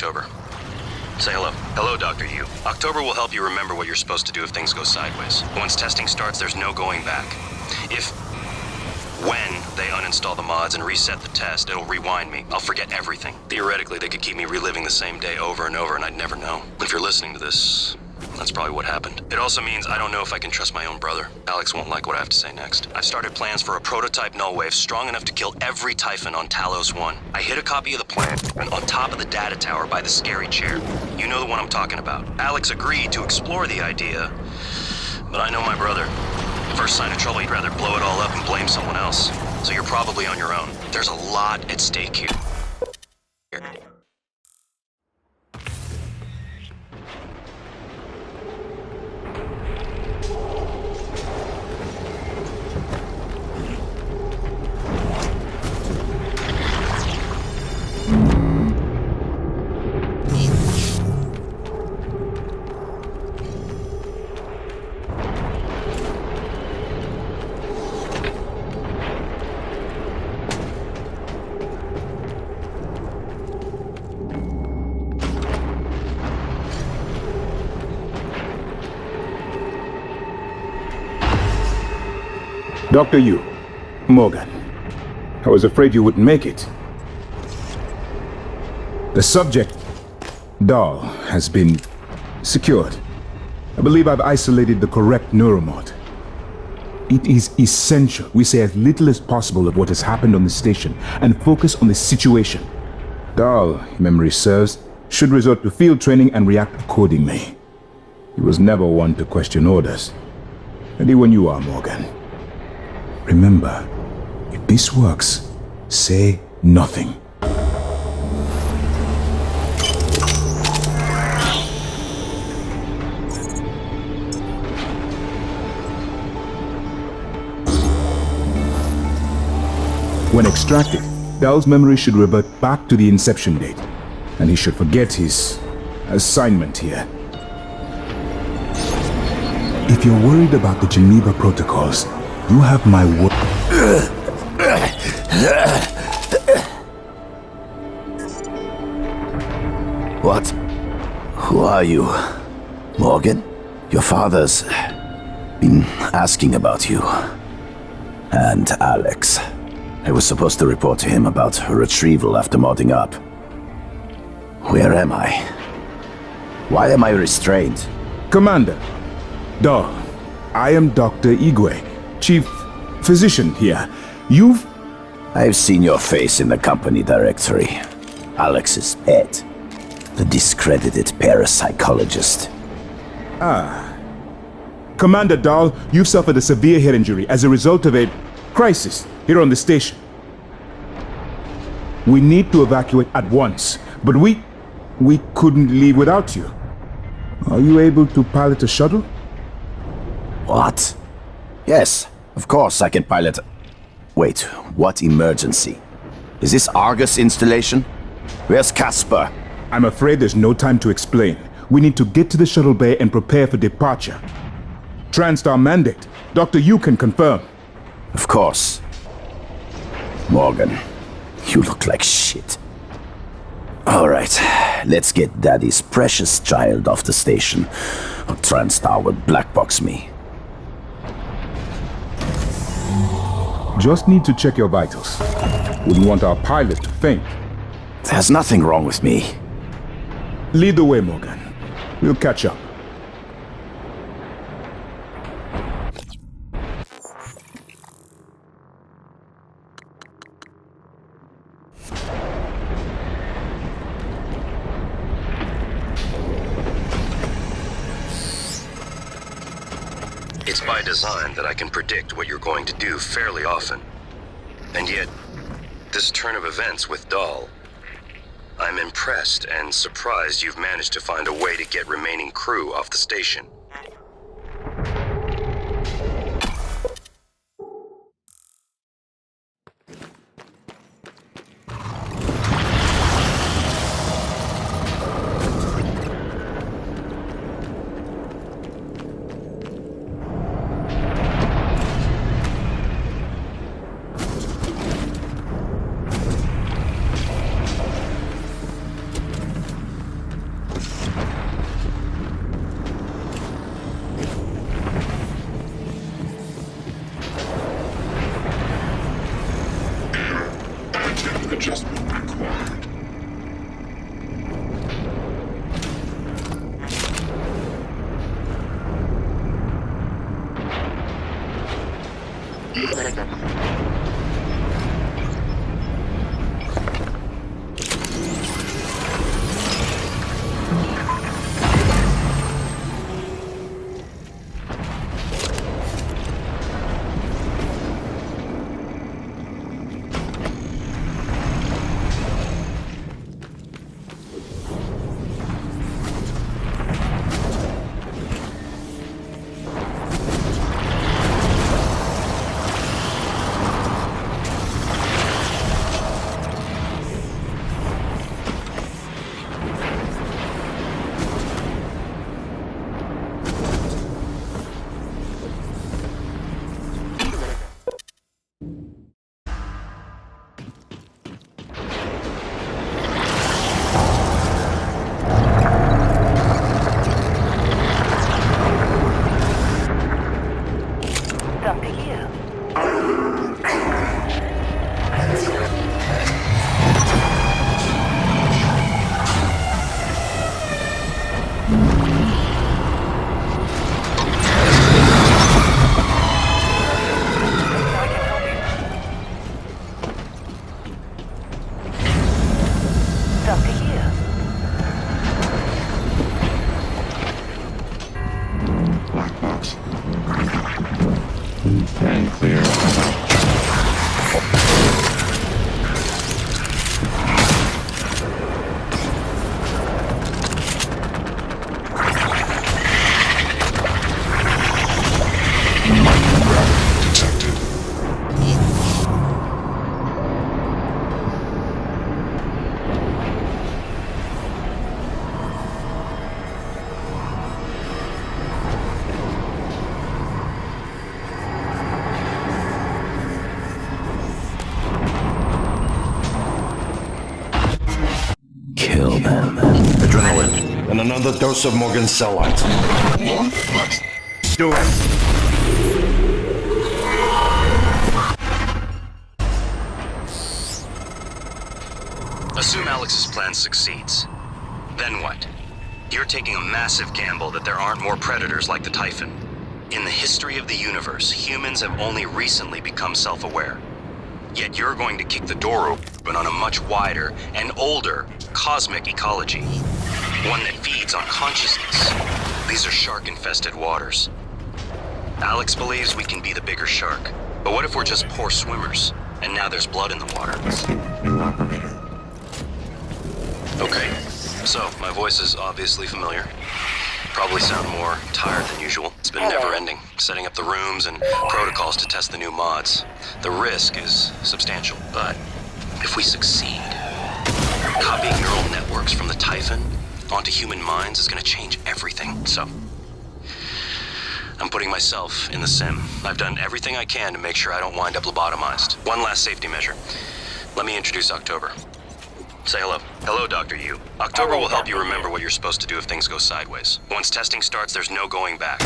October. Say hello. Hello, Dr. Yu. October will help you remember what you're supposed to do if things go sideways. Once testing starts, there's no going back. When they uninstall the mods and reset the test, it'll rewind me. I'll forget everything. Theoretically, they could keep me reliving the same day over and over, and I'd never know. If you're listening to this, that's probably what happened. It also means I don't know if I can trust my own brother. Alex won't like what I have to say next. I've started plans for a prototype null wave strong enough to kill every Typhon on Talos 1. I hid a copy of the plan on top of the data tower by the scary chair. You know the one I'm talking about. Alex agreed to explore the idea, but I know my brother. First sign of trouble, he'd rather blow it all up and blame someone else. So you're probably on your own. There's a lot at stake here. Dr. Yu, Morgan, I was afraid you wouldn't make it. The subject, Dahl, has been secured. I believe I've isolated the correct neuromod. It is essential we say as little as possible of what has happened on the station and focus on the situation. Dahl, if memory serves, should resort to field training and react accordingly. He was never one to question orders. Ready when you are, Morgan. Remember, if this works, say nothing. When extracted, Dahl's memory should revert back to the inception date, and he should forget his assignment here. If you're worried about the Geneva protocols, you have my word. What? Who are you? Morgan? Your father's been asking about you. And Alex. I was supposed to report to him about her retrieval after modding up. Where am I? Why am I restrained? Commander, Dahl, I am Dr. Igwe, Chief Physician here. I've seen your face in the company directory. Alex's pet. The discredited parapsychologist. Commander Dahl, you've suffered a severe head injury as a result of a crisis here on the station. We need to evacuate at once, but we couldn't leave without you. Are you able to pilot a shuttle? What? Yes, of course I can pilot. Wait, what emergency? Is this Argus installation? Where's Casper? I'm afraid there's no time to explain. We need to get to the shuttle bay and prepare for departure. Transtar mandate. Dr. Yu can confirm. Of course. Morgan, you look like shit. Alright, let's get Daddy's precious child off the station, or Transtar will blackbox me. Just need to check your vitals. Wouldn't want our pilot to faint. There's nothing wrong with me. Lead the way, Morgan. We'll catch up. It's by design that I can predict what you're going to do fairly often. And yet, this turn of events with Dahl, I'm impressed and surprised you've managed to find a way to get remaining crew off the station. And clear. Kill them. Adrenaline, and another dose of Morgan's cell lines. Do it. Assume Alex's plan succeeds. Then what? You're taking a massive gamble that there aren't more predators like the Typhon. In the history of the universe, humans have only recently become self-aware. Yet you're going to kick the door open on a much wider and older cosmic ecology. One that feeds on consciousness. These are shark-infested waters. Alex believes we can be the bigger shark. But what if we're just poor swimmers, and now there's blood in the water? New operator. Okay, so my voice is obviously familiar. Probably sound more tired than usual. It's been never-ending, setting up the rooms and protocols to test the new mods. The risk is substantial, but if we succeed, copying neural networks from the Typhon onto human minds is going to change everything. So, I'm putting myself in the sim. I've done everything I can to make sure I don't wind up lobotomized. One last safety measure. Let me introduce October. Say hello. Hello, Dr. Yu. October will help you remember what you're supposed to do if things go sideways. Once testing starts, there's no going back.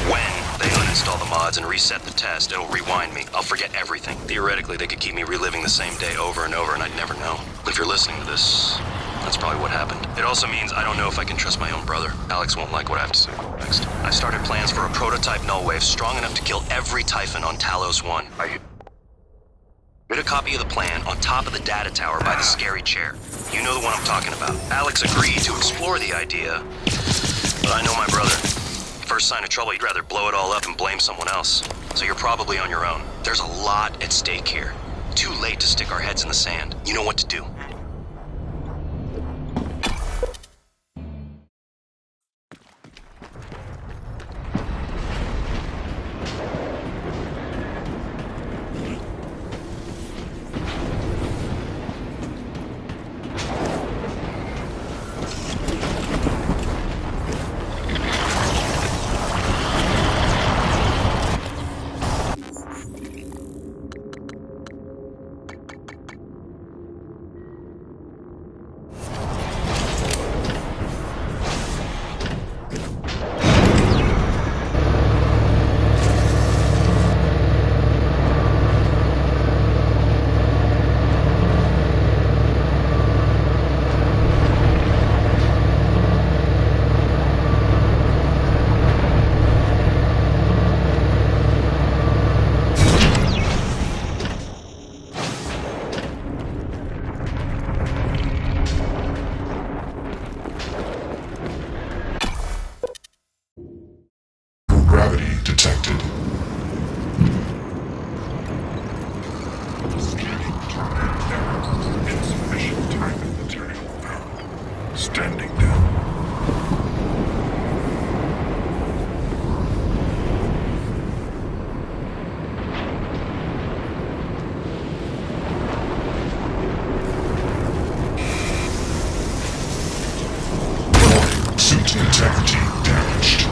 When they uninstall the mods and reset the test, it'll rewind me. I'll forget everything. Theoretically, they could keep me reliving the same day over and over, and I'd never know. If you're listening to this, that's probably what happened. It also means I don't know if I can trust my own brother. Alex won't like what I have to say next. I've started plans for a prototype null wave strong enough to kill every Typhon on Talos 1. Get a copy of the plan on top of the data tower by the scary chair. You know the one I'm talking about. Alex agreed to explore the idea, but I know my brother. First sign of trouble, he'd rather blow it all up and blame someone else. So you're probably on your own. There's a lot at stake here. Too late to stick our heads in the sand. You know what to do. Standing down. Suit integrity damaged.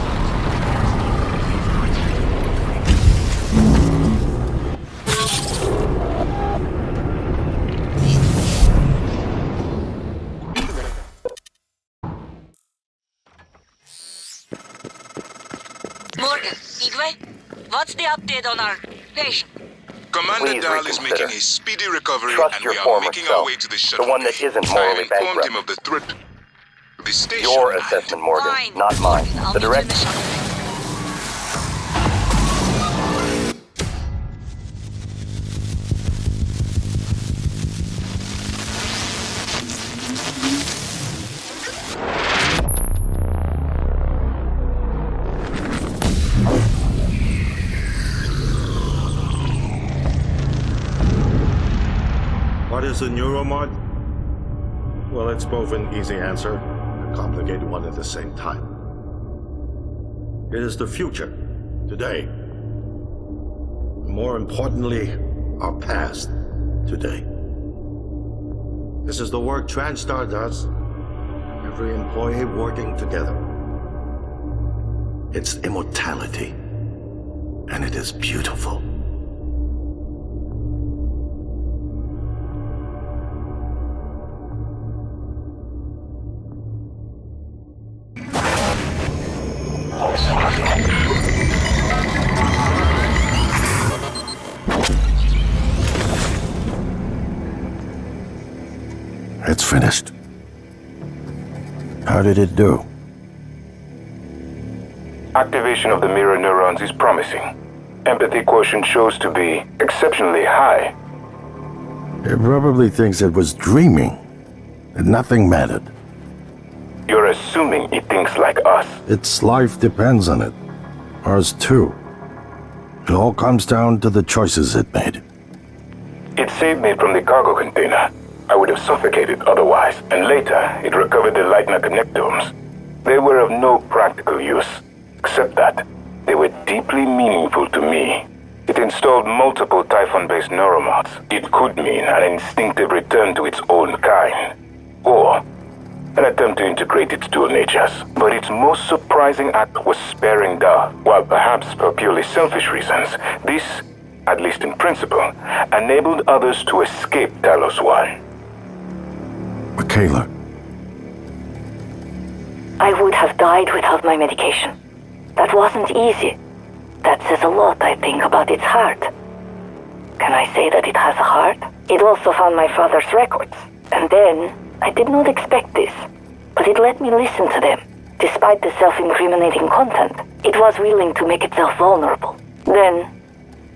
Morgan, Igwe, what's the update on our patient? Commander Please Dahl is reconsider. making a speedy recovery, Trust and your we are former making self, our way to the shuttle. the one that bay. isn't I morally have informed bankrupt. him of the threat. The station. Your and- assessment, Morgan, Fine. not mine. I'll The meet you in direct. the shuttle. What is a neuromod? Well, it's both an easy answer and a complicated one at the same time. It is the future, today. More importantly, our past, today. This is the work TranStar does. Every employee working together. It's immortality. And it is beautiful. It's finished. How did it do? Activation of the mirror neurons is promising. Empathy quotient shows to be exceptionally high. It probably thinks it was dreaming, and nothing mattered. You're assuming it thinks like us. Its life depends on it. Ours too. It all comes down to the choices it made. It saved me from the cargo container. I would have suffocated otherwise, and later it recovered the Leitner connectomes. They were of no practical use, except that they were deeply meaningful to me. It installed multiple Typhon-based neuromods. It could mean an instinctive return to its own kind, or an attempt to integrate its dual natures. But its most surprising act was sparing Dahl. While perhaps for purely selfish reasons, this, at least in principle, enabled others to escape Talos One. Michaela, I would have died without my medication. That wasn't easy. That says a lot, I think, about its heart. Can I say that it has a heart? It also found my father's records. And then, I did not expect this, but it let me listen to them. Despite the self-incriminating content, it was willing to make itself vulnerable. Then,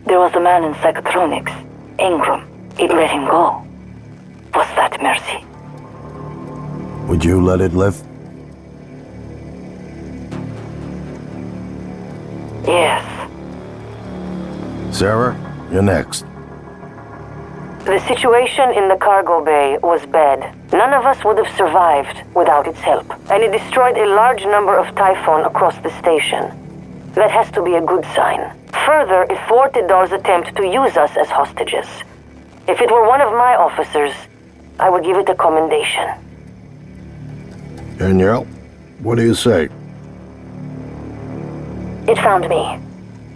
there was a man in psychotronics, Ingram. It let him go. Was that mercy? would you let it live? Yes. Sarah, you're next. The situation in the cargo bay was bad. None of us would have survived without its help, and it destroyed a large number of Typhon across the station. That has to be a good sign. Further, it thwarted Dahl's attempt to use us as hostages. If it were one of my officers, I would give it a commendation. Danielle, what do you say? It found me.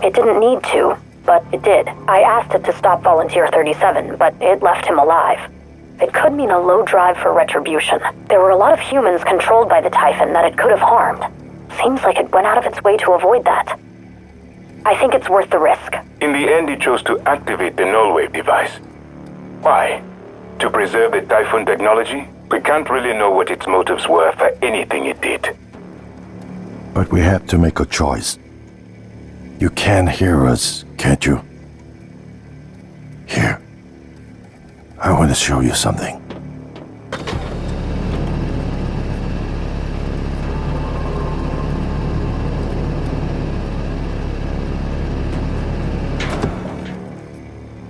It didn't need to, but it did. I asked it to stop Volunteer 37, but it left him alive. It could mean a low drive for retribution. There were a lot of humans controlled by the Typhon that it could have harmed. Seems like it went out of its way to avoid that. I think it's worth the risk. In the end, it chose to activate the nullwave device. Why? To preserve the Typhon technology? We can't really know what its motives were for anything it did. But we have to make a choice. You can hear us, can't you? Here. I want to show you something.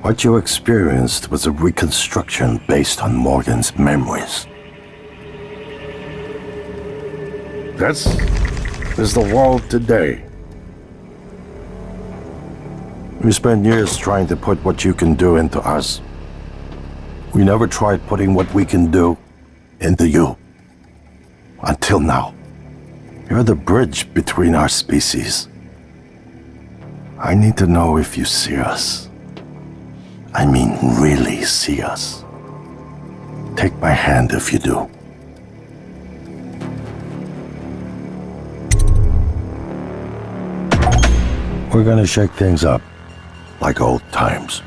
What you experienced was a reconstruction based on Morgan's memories. This is the world today. We spent years trying to put what you can do into us. We never tried putting what we can do into you. Until now. You're the bridge between our species. I need to know if you see us. I mean, really see us. Take my hand if you do. We're gonna shake things up, like old times.